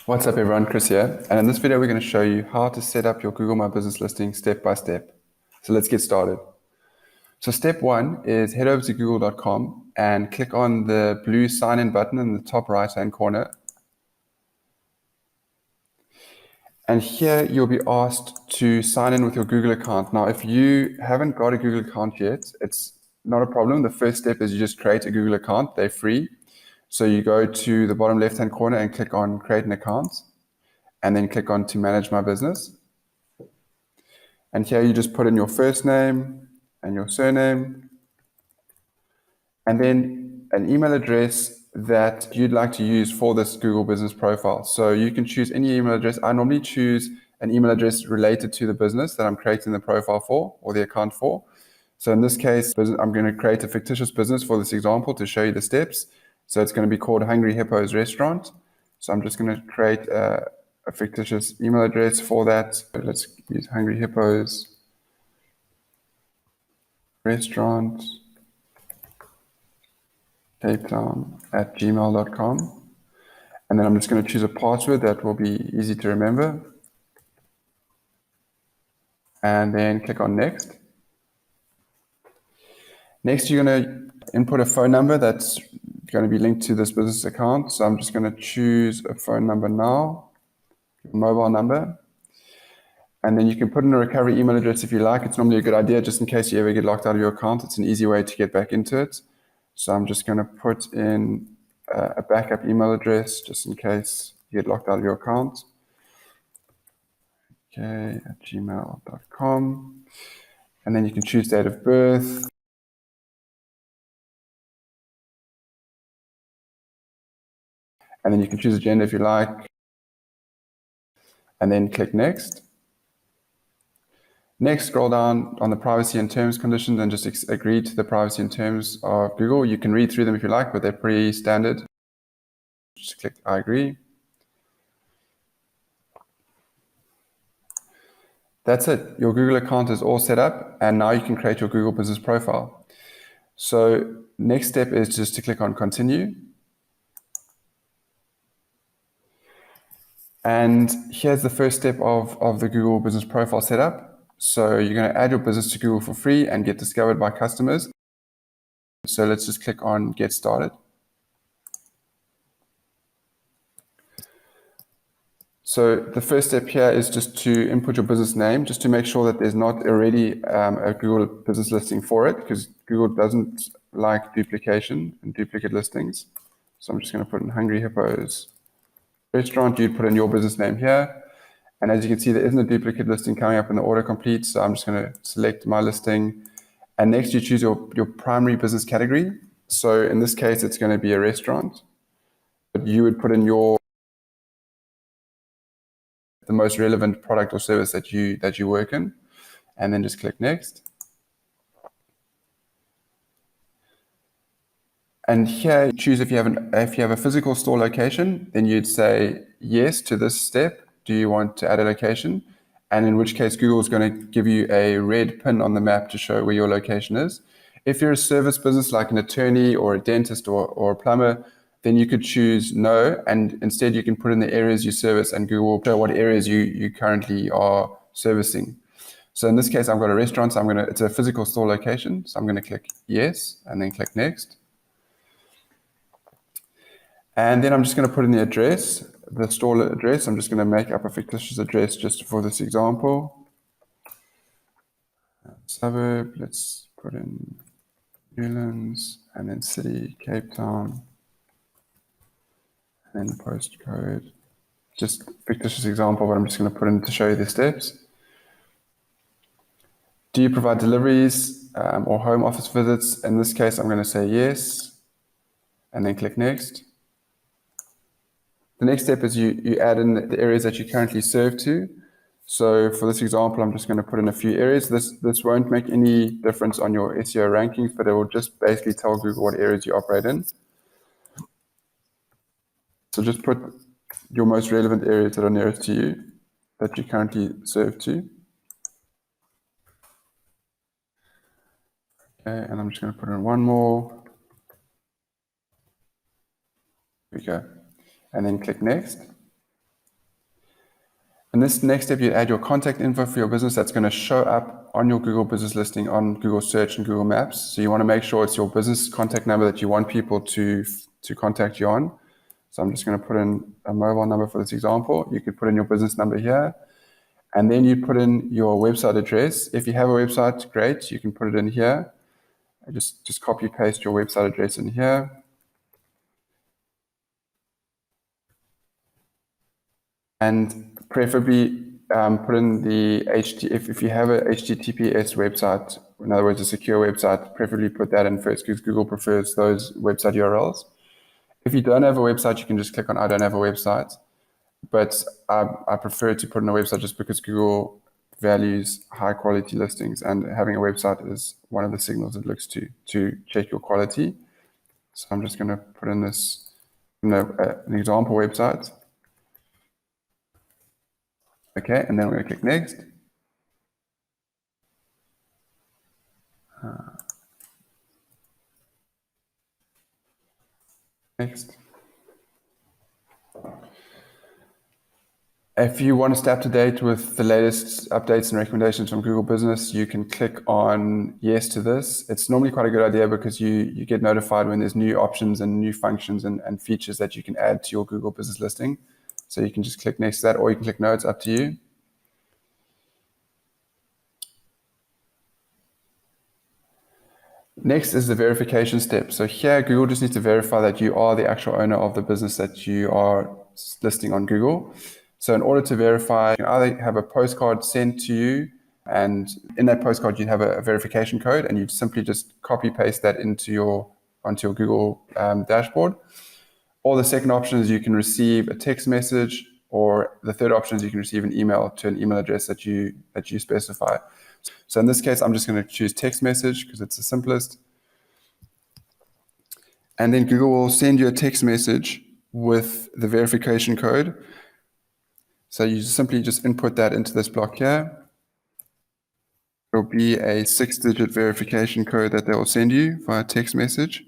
What's up everyone, Chris here, and in this video we're going to show you how to set up your Google My Business listing step by step. So let's get started. So step one is head over to google.com and click on the blue sign in button in the top right hand corner. And here you'll be asked to sign in with your Google account. Now if you haven't got a Google account yet, it's not a problem. The first step is you just create a Google account. They're free. So you go to the bottom left hand corner and click on create an account, and then click on to manage my business. And here you just put in your first name and your surname, and then an email address that you'd like to use for this Google business profile. So you can choose any email address. I normally choose an email address related to the business that I'm creating the profile for or the account for. So in this case, I'm going to create a fictitious business for this example to show you the steps. So it's going to be called Hungry Hippos Restaurant. So I'm just going to create a fictitious email address for that. So let's use Hungry Hippos Restaurant Cape Town at gmail.com. And then I'm just going to choose a password that will be easy to remember. And then click on next. Next, you're going to input a phone number that's going to be linked to this business account. So I'm just going to choose a phone number now, a mobile number. And then you can put in a recovery email address if you like. It's normally a good idea just in case you ever get locked out of your account. It's an easy way to get back into it. So I'm just going to put in a backup email address just in case you get locked out of your account. Okay, at gmail.com. And then you can choose date of birth. And then you can choose a gender if you like. And then click next. Next, scroll down on the privacy and terms conditions and just agree to the privacy and terms of Google. You can read through them if you like, but they're pretty standard. Just click I agree. That's it. Your Google account is all set up, and now you can create your Google business profile. So next step is just to click on continue. And here's the first step of the Google business profile setup. So you're going to add your business to Google for free and get discovered by customers. So let's just click on get started. So the first step here is just to input your business name, just to make sure that there's not already a Google business listing for it, because Google doesn't like duplication and duplicate listings. So I'm just going to put in Hungry Hippos Restaurant. You'd put in your business name here. And as you can see, there isn't a duplicate listing coming up in the autocomplete. So I'm just going to select my listing. And next you choose your primary business category. So in this case, it's going to be a restaurant. But you would put in the most relevant product or service that you work in, and then just click next. And here choose if you have a physical store location, then you'd say yes to this step. Do you want to add a location? And in which case Google is going to give you a red pin on the map to show where your location is. If you're a service business like an attorney or a dentist or a plumber, then you could choose no, and instead you can put in the areas you service and Google will show what areas you currently are servicing. So in this case, I've got a restaurant, so it's a physical store location. So I'm going to click yes, and then click next. And then I'm just going to put in the address, the store address. I'm just going to make up a fictitious address just for this example. Suburb, let's put in Newlands, and then city, Cape Town, and then postcode. Just fictitious example, but I'm just going to put in to show you the steps. Do you provide deliveries or home office visits? In this case, I'm going to say yes, and then click next. The next step is you add in the areas that you currently serve to. So for this example, I'm just going to put in a few areas. This won't make any difference on your SEO rankings, but it will just basically tell Google what areas you operate in. So just put your most relevant areas that are nearest to you, that you currently serve to. Okay, and I'm just going to put in one more. Here we go. And then click next. this next step, you add your contact info for your business that's going to show up on your Google business listing on Google Search and Google Maps. So you want to make sure it's your business contact number that you want people to contact you on. So I'm just going to put in a mobile number for this example. You could put in your business number here, and then you put in your website address. If you have a website, great, you can put it in here. Just copy paste your website address in here. And preferably put in the if you have a HTTPS website, in other words, a secure website, preferably put that in first because Google prefers those website URLs. If you don't have a website, you can just click on I don't have a website. But I prefer to put in a website just because Google values high quality listings, and having a website is one of the signals it looks to check your quality. So I'm just going to put in this, an example website. Okay, and then we're going to click next. Next. If you want to stay up to date with the latest updates and recommendations from Google Business, you can click on yes to this. It's normally quite a good idea because you get notified when there's new options and new functions and features that you can add to your Google Business listing. So you can just click next to that, or you can click no, it's up to you. Next is the verification step. So here, Google just needs to verify that you are the actual owner of the business that you are listing on Google. So in order to verify, you can either have a postcard sent to you, and in that postcard, you'd have a verification code, and you'd simply just copy paste that onto your Google dashboard. Or the second option is you can receive a text message, or the third option is you can receive an email to an email address that you specify. So in this case, I'm just going to choose text message because it's the simplest. And then Google will send you a text message with the verification code. So you simply just input that into this block here. There'll be a 6-digit verification code that they will send you via text message.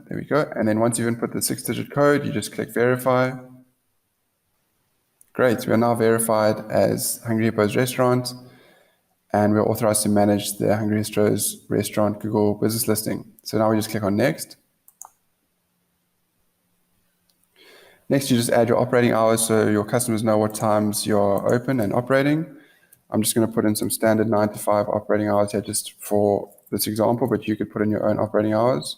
There we go. And then once you've input the 6-digit code, you just click verify. Great, we are now verified as Hungry Hippos Restaurant, and we're authorized to manage the Hungry Hippos Restaurant Google Business listing. So now we just click on next. Next, you just add your operating hours so your customers know what times you're open and operating. I'm just going to put in some standard 9 to 5 operating hours here just for this example, but you could put in your own operating hours.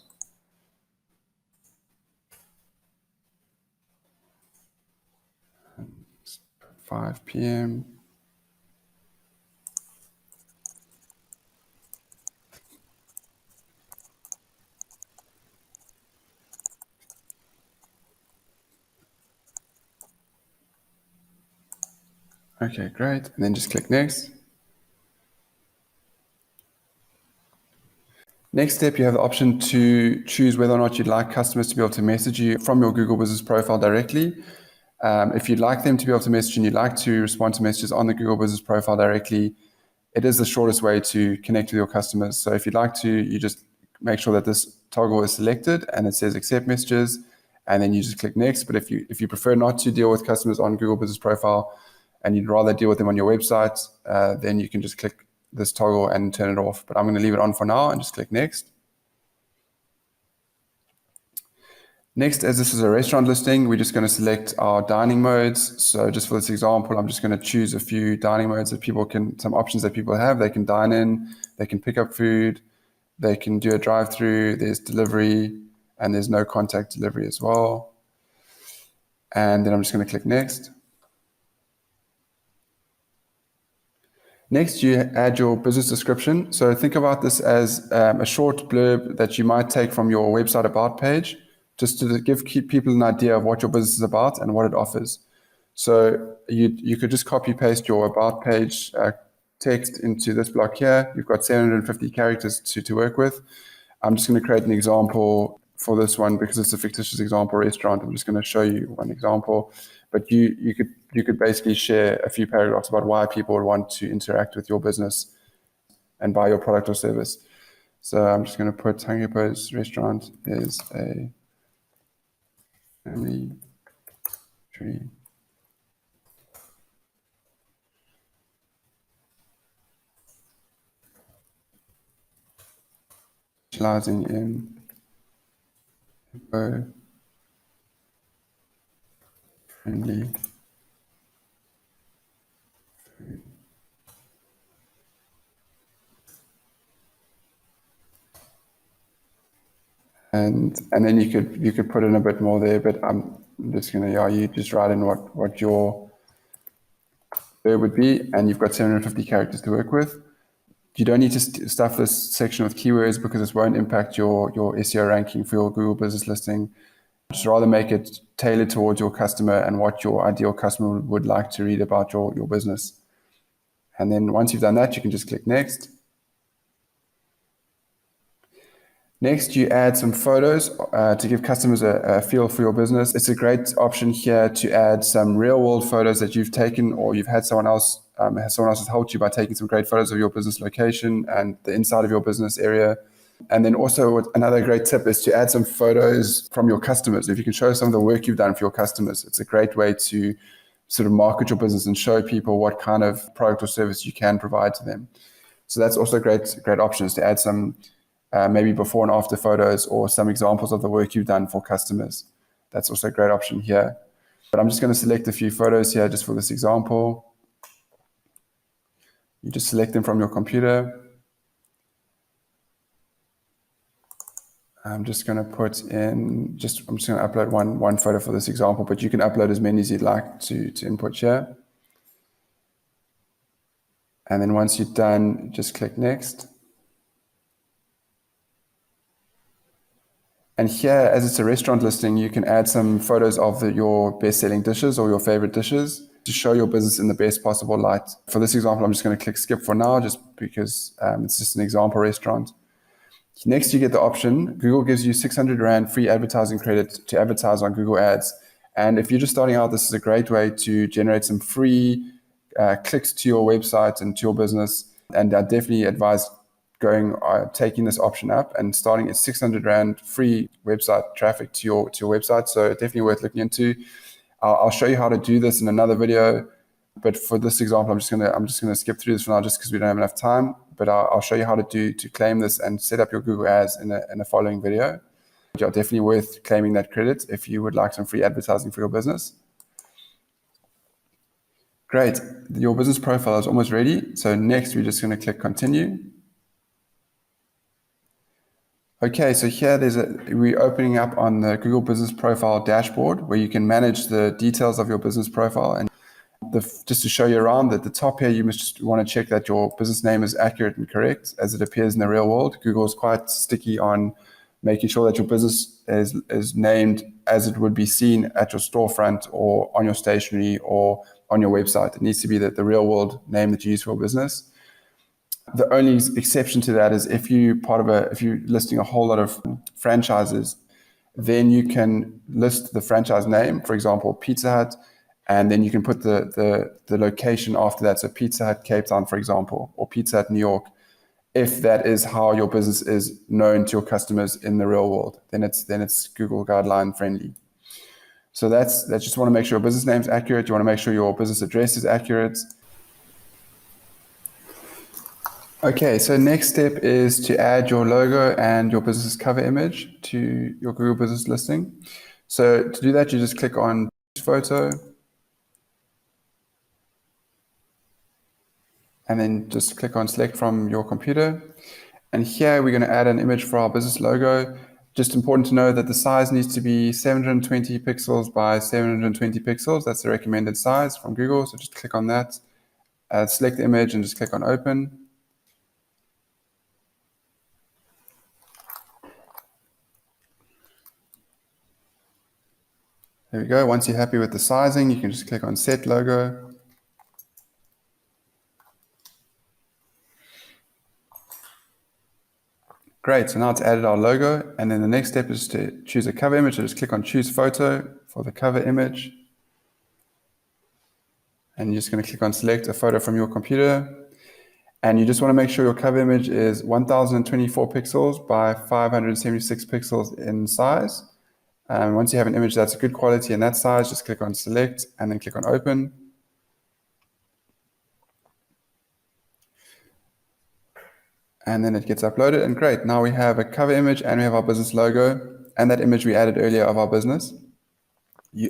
It's 5 p.m. Okay, great. And then just click next. Next step, you have the option to choose whether or not you'd like customers to be able to message you from your Google Business profile directly. If you'd like them to be able to message and you'd like to respond to messages on the Google Business profile directly, it is the shortest way to connect with your customers. So if you'd like to, you just make sure that this toggle is selected and it says accept messages, and then you just click next. But if you prefer not to deal with customers on Google Business profile and you'd rather deal with them on your website, then you can just click this toggle and turn it off. But I'm going to leave it on for now and just click next. Next, as this is a restaurant listing, we're just going to select our dining modes. So just for this example, I'm just going to choose a few dining modes that some options that people have. They can dine in, they can pick up food, they can do a drive-through, there's delivery, and there's no contact delivery as well. And then I'm just going to click next. Next, you add your business description. So think about this as a short blurb that you might take from your website about page, just to give people an idea of what your business is about and what it offers. So you could just copy paste your about page text into this block here. You've got 750 characters to work with. I'm just going to create an example for this one because it's a fictitious example restaurant. I'm just going to show you one example. But you could basically share a few paragraphs about why people would want to interact with your business and buy your product or service. So I'm just going to put Hungry Hippos Restaurant is a family tree. Specializing in friendly. And then you could put in a bit more there, but I'm just gonna you just write in what your verb would be, and you've got 750 characters to work with. You don't need to stuff this section with keywords because this won't impact your SEO ranking for your Google business listing. Just rather make it tailored towards your customer and what your ideal customer would like to read about your business. And then once you've done that, you can just click next. Next, you add some photos to give customers a feel for your business. It's a great option here to add some real-world photos that you've taken, or you've had someone else has helped you by taking some great photos of your business location and the inside of your business area. And then also another great tip is to add some photos from your customers. If you can show some of the work you've done for your customers, it's a great way to sort of market your business and show people what kind of product or service you can provide to them. So that's also a great option, is to add some maybe before and after photos or some examples of the work you've done for customers. That's also a great option here. But I'm just going to select a few photos here just for this example. You just select them from your computer. I'm just going to put in, I'm just going to upload one photo for this example, but you can upload as many as you'd like to input here. And then once you're done, just click next. And here, as it's a restaurant listing, you can add some photos of your best-selling dishes or your favorite dishes to show your business in the best possible light. For this example, I'm just going to click skip for now, just because it's just an example restaurant. Next, you get the option. Google gives you 600 Rand free advertising credit to advertise on Google Ads. And if you're just starting out, this is a great way to generate some free clicks to your website and to your business. And I definitely advise taking this option up and starting at 600 Rand free website traffic to your website. So definitely worth looking into. I'll show you how to do this in another video, but for this example, I'm just gonna skip through this for now, just because we don't have enough time. But I'll show you how to claim this and set up your Google Ads in a following video. But yeah, definitely worth claiming that credit if you would like some free advertising for your business. Great, your business profile is almost ready. So next, we're just gonna click continue. Okay, so here we're opening up on the Google Business Profile dashboard where you can manage the details of your business profile. And just to show you around, at the top here, you must want to check that your business name is accurate and correct as it appears in the real world. Google is quite sticky on making sure that your business is named as it would be seen at your storefront or on your stationery or on your website. It needs to be the real world name that you use for your business. The only exception to that is if you're listing a whole lot of franchises, then you can list the franchise name, for example, Pizza Hut, and then you can put the location after that. So Pizza Hut Cape Town, for example, or Pizza Hut New York. If that is how your business is known to your customers in the real world, then it's Google guideline friendly. So that's just want to make sure your business name is accurate. You want to make sure your business address is accurate. Okay, so next step is to add your logo and your business cover image to your Google Business listing. So to do that, you just click on photo and then just click on select from your computer. And here we're going to add an image for our business logo. Just important to know that the size needs to be 720 pixels by 720 pixels. That's the recommended size from Google. So just click on that, select the image and just click on open. There we go. Once you're happy with the sizing, you can just click on Set Logo. Great. So now it's added our logo. And then the next step is to choose a cover image. So just click on Choose Photo for the cover image. And you're just going to click on Select a photo from your computer. And you just want to make sure your cover image is 1024 pixels by 576 pixels in size. Once you have an image that's good quality and that size, just click on select and then click on open. And then it gets uploaded, and great. Now we have a cover image and we have our business logo and that image we added earlier of our business.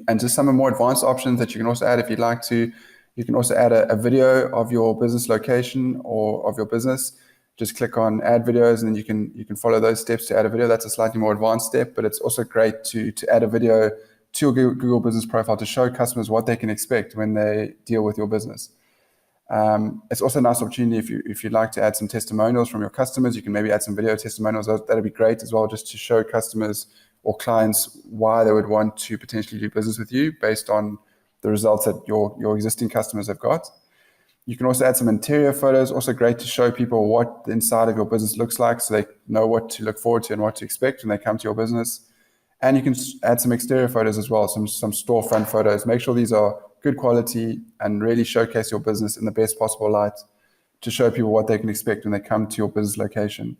And just some more advanced options that you can also add if you'd like to. You can also add a video of your business location or of your business. Just click on add videos and then you can follow those steps to add a video. That's a slightly more advanced step, but it's also great to add a video to your Google business profile to show customers what they can expect when they deal with your business. It's also a nice opportunity if you'd like to add some testimonials from your customers. You can maybe add some video testimonials. That'd be great as well, just to show customers or clients why they would want to potentially do business with you based on the results that your existing customers have got. You can also add some interior photos. Also great to show people what the inside of your business looks like so they know what to look forward to and what to expect when they come to your business. And you can add some exterior photos as well, some storefront photos. Make sure these are good quality and really showcase your business in the best possible light to show people what they can expect when they come to your business location.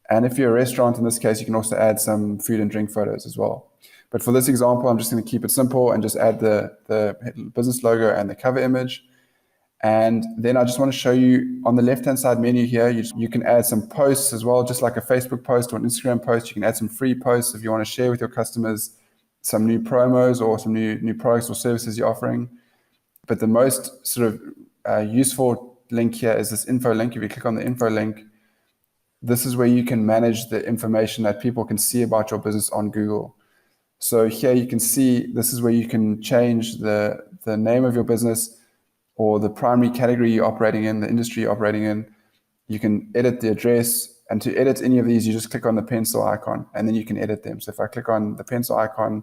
And if you're a restaurant, in this case, you can also add some food and drink photos as well. But for this example, I'm just going to keep it simple and just add the business logo and the cover image. And then I just want to show you on the left-hand side menu here, you can add some posts as well, just like a Facebook post or an Instagram post. You can add some free posts if you want to share with your customers some new promos or some new products or services you're offering. But the most sort of useful link here is this info link. If you click on the info link, this is where you can manage the information that people can see about your business on Google. So here you can see this is where you can change the name of your business or the primary category you're operating in, the industry you're operating in. You can edit the address, and to edit any of these, you just click on the pencil icon and then you can edit them. So if I click on the pencil icon,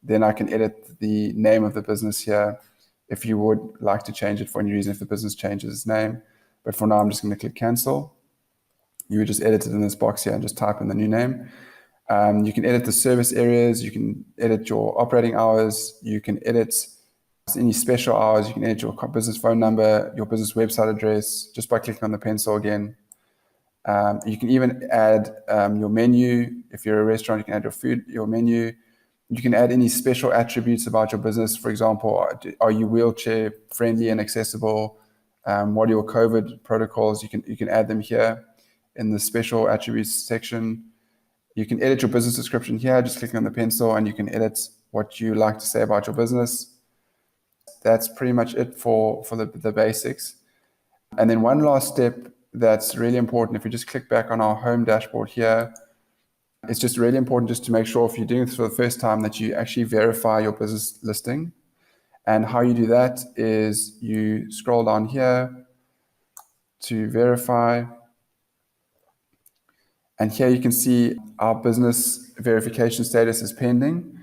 then I can edit the name of the business here if you would like to change it for any reason, if the business changes its name. But for now, I'm just going to click cancel. You would just edit it in this box here and just type in the new name. You can edit the service areas. You can edit your operating hours. You can edit any special hours. You can edit your business phone number, your business website address, just by clicking on the pencil again. You can even add your menu. If you're a restaurant, you can add your menu. You can add any special attributes about your business. For example, are you wheelchair friendly and accessible? What are your COVID protocols? You can add them here in the special attributes section. You can edit your business description here, just clicking on the pencil, and you can edit what you like to say about your business. That's pretty much it for the basics. And then one last step that's really important, if you just click back on our home dashboard here, it's just really important just to make sure if you're doing this for the first time that you actually verify your business listing. And how you do that is you scroll down here to verify. And here you can see our business verification status is pending.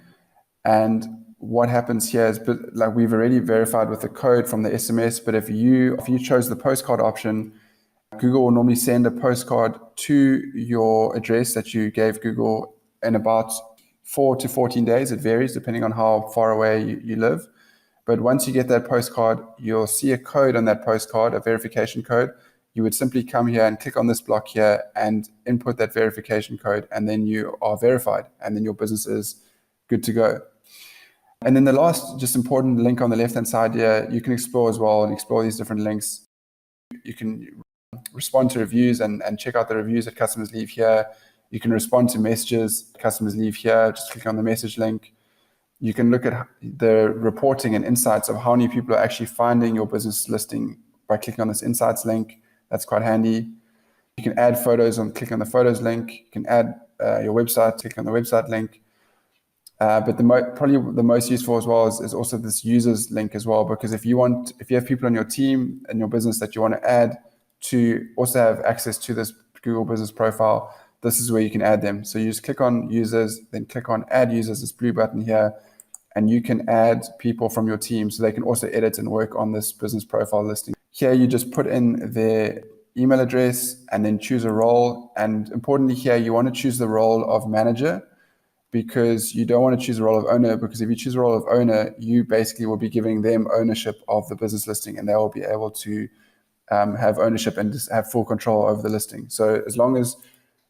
And what happens here is, like, we've already verified with the code from the SMS, but if you chose the postcard option, Google will normally send a postcard to your address that you gave Google in about 4 to 14 days. It varies depending on how far away you live. But once you get that postcard, you'll see a code on that postcard, a verification code. You would simply come here and click on this block here and input that verification code, and then you are verified, and then your business is good to go. And then the last just important link on the left-hand side here, you can explore as well and explore these different links. You can respond to reviews and check out the reviews that customers leave here. You can respond to messages customers leave here. Just click on the message link. You can look at the reporting and insights of how many people are actually finding your business listing by clicking on this insights link. That's quite handy. You can add photos and click on the photos link. You can add your website, click on the website link. But probably the most useful as well is also this users link as well, because if you have people on your team and your business that you want to add to also have access to this Google business profile, this is where you can add them. So you just click on users, then click on add users, this blue button here, and you can add people from your team so they can also edit and work on this business profile listing. Here you just put in their email address and then choose a role. And importantly here, you want to choose the role of manager, because you don't want to choose the role of owner, because if you choose the role of owner, you basically will be giving them ownership of the business listing, and they will be able to have ownership and just have full control over the listing. So as long as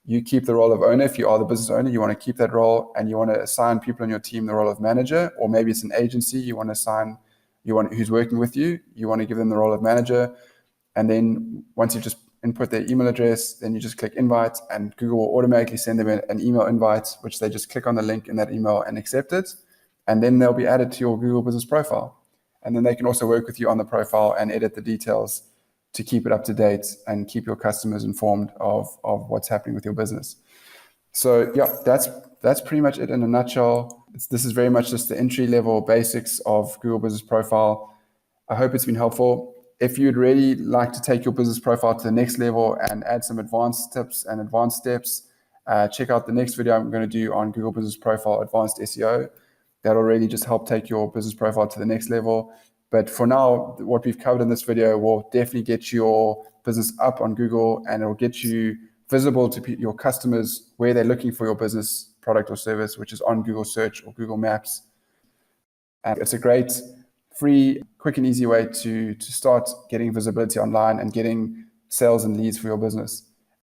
you keep the role of owner. If you are the business owner, you want to keep that role, and you want to assign people on your team the role of manager, or maybe it's an agency you want to assign, who's working with you, you want to give them the role of manager. And then once you just input their email address, then you just click invite, and Google will automatically send them an email invite, which they just click on the link in that email and accept it. And then they'll be added to your Google Business Profile. And then they can also work with you on the profile and edit the details to keep it up to date and keep your customers informed of what's happening with your business. So yeah, that's pretty much it in a nutshell. This is very much just the entry level basics of Google Business Profile. I hope it's been helpful. If you'd really like to take your business profile to the next level and add some advanced tips and advanced steps, check out the next video I'm going to do on Google Business Profile Advanced SEO. That'll really just help take your business profile to the next level. But for now, what we've covered in this video will definitely get your business up on Google, and it'll get you visible to your customers where they're looking for your business product or service, which is on Google Search or Google Maps. And it's a great, free, quick and easy way to start getting visibility online and getting sales and leads for your business.